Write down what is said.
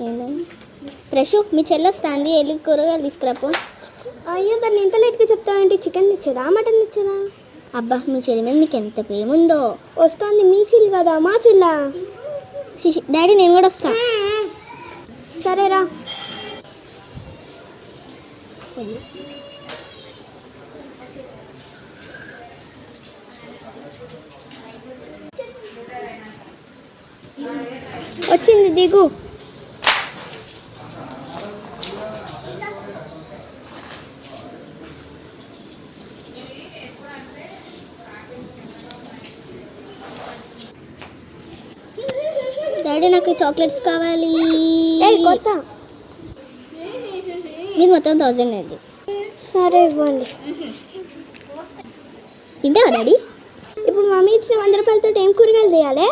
ఏంటండి ప్రశు మీ చెల్లి వస్తుంది, వెళ్ళి కూరగాయలు తీసుకురాపో. అయ్యో దాన్ని ఎంత లేట్గా చెప్తావేంటి? చికెన్ తెచ్చేదా మటన్ తెచ్చేదా? అబ్బా మీ చెల్లి మీద మీకు ఎంత ప్రేమ ఉందో. వస్తుంది మీ చెల్లి కదా మా చెల్లా? డాడీ నేను కూడా వస్తా. సరేరా. వచ్చింది దిగు. డాడీ నాకు చాక్లెట్స్ కావాలి. కొత్త మీరు మొత్తం 1000 అండి. సరే ఇవ్వండి. తింటావా డాడీ? ఇప్పుడు మమ్మీ ఇచ్చిన 100 రూపాయలతో ఏం కూరగాయలు చేయాలి?